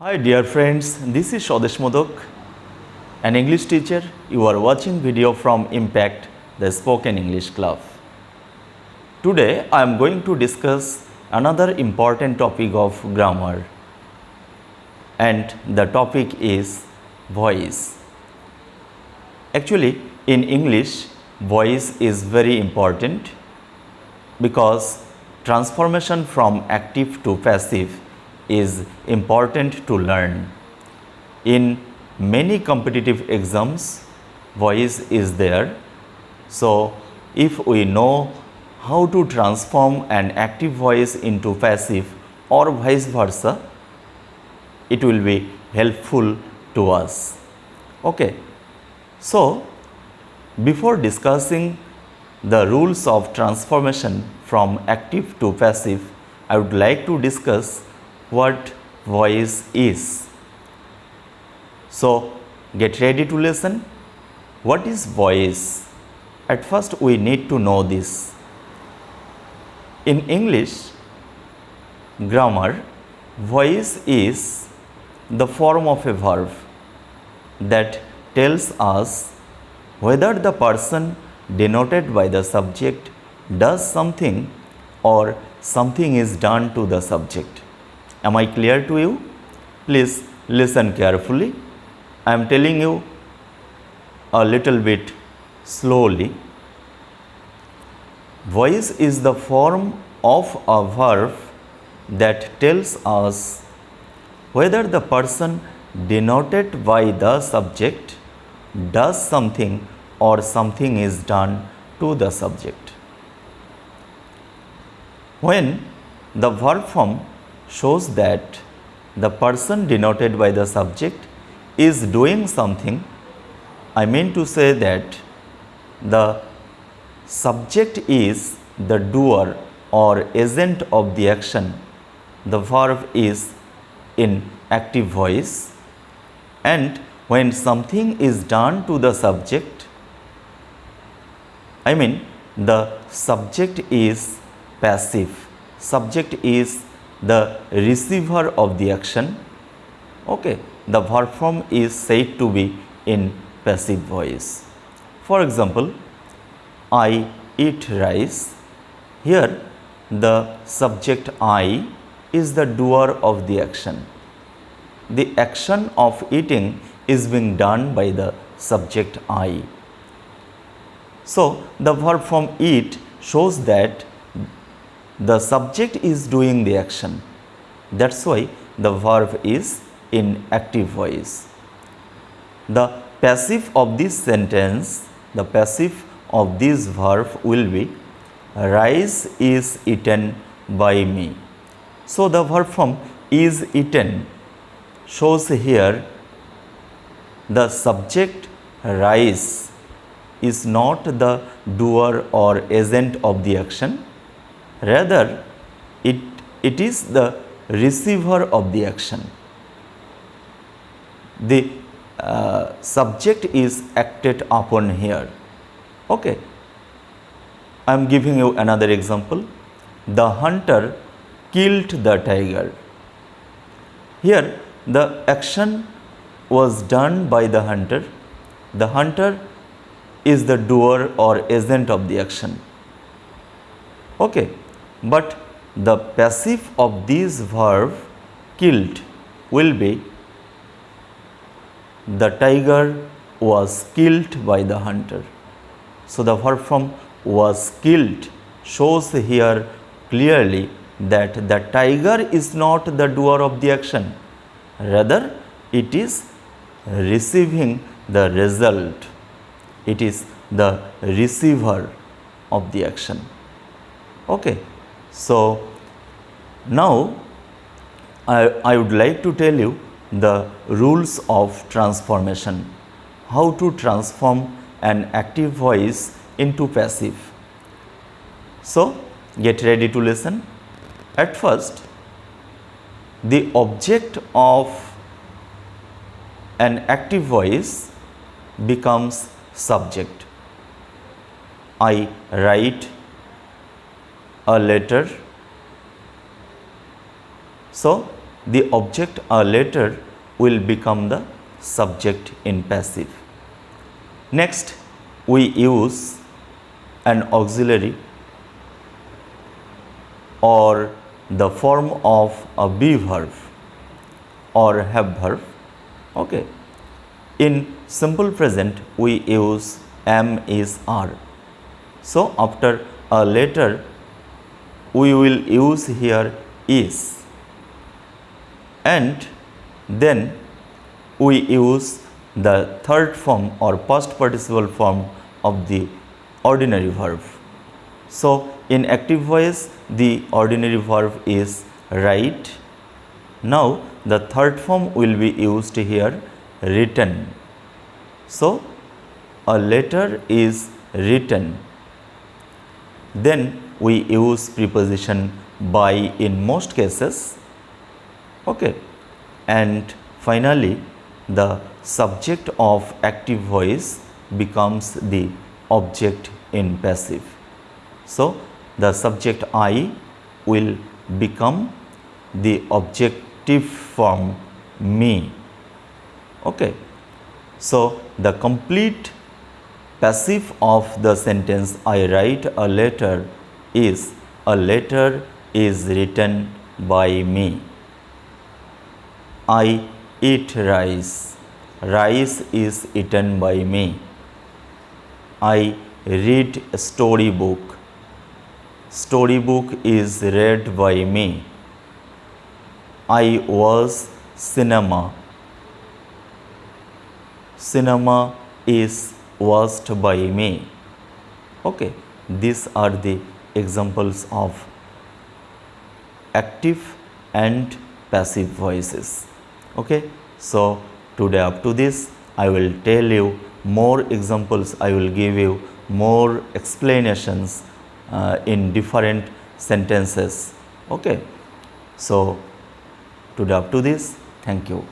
Hi dear friends, this is Swadesh Modak, an English teacher. You are watching video from Impact, the Spoken English Club. Today I am going to discuss another important topic of grammar, and the topic is voice. Actually, in English, voice is very important because transformation from active to passive is important to learn. In many competitive exams, voice is there. So, if we know how to transform an active voice into passive or vice versa, it will be helpful to us. Okay. So, before discussing the rules of transformation from active to passive, I would like to discuss what voice is. So, get ready to listen. What is voice? At first, we need to know this. In English grammar, voice is the form of a verb that tells us whether the person denoted by the subject does something or something is done to the subject. Am I clear to you? Please listen carefully. I am telling you a little bit slowly. Voice is the form of a verb that tells us whether the person denoted by the subject does something or something is done to the subject. When the verb form shows that the person denoted by the subject is doing something, I mean to say that the subject is the doer or agent of the action, the verb is in active voice, and when something is done to the subject, I mean the subject is passive, subject is the receiver of the action, okay, the verb form is said to be in passive voice. For example, I eat rice. Here the subject I is the doer of the action. The action of eating is being done by the subject I. So, the verb form eat shows that the subject is doing the action. That's why the verb is in active voice. The passive of this sentence, the passive of this verb will be rice is eaten by me. So, the verb form is eaten shows here the subject rice is not the doer or agent of the action, rather it is the receiver of the action. The subject is acted upon here. Okay. I am giving you another example. The hunter killed the tiger. Here the action was done by the hunter. The hunter is the doer or agent of the action. Okay. But the passive of this verb killed will be the tiger was killed by the hunter. So, the verb form was killed shows here clearly that the tiger is not the doer of the action, rather it is receiving the result, it is the receiver of the action. Okay. So, now I would like to tell you the rules of transformation, how to transform an active voice into passive. So, get ready to listen. At first, the object of an active voice becomes subject. I write a letter. So, the object later will become the subject in passive. Next, we use an auxiliary or the form of a be verb or have verb. Okay. In simple present, we use am, is, are. So after a letter, we will use here is, and then we use the third form or past participle form of the ordinary verb. So in active voice, the ordinary verb is write. Now the third form will be used here, written. So a letter is written. Then we use preposition by in most cases. Okay. And finally, the subject of active voice becomes the object in passive. So the subject I will become the objective form me. Okay. So the complete passive of the sentence I write a letter is written by me. I eat rice. Rice is eaten by me. I read a storybook. Storybook is read by me. I watch cinema. Cinema is watched by me. Okay, these are the examples of active and passive voices. Okay, so today up to this, I will tell you more examples, I will give you more explanations in different sentences. Okay, so today up to this, thank you.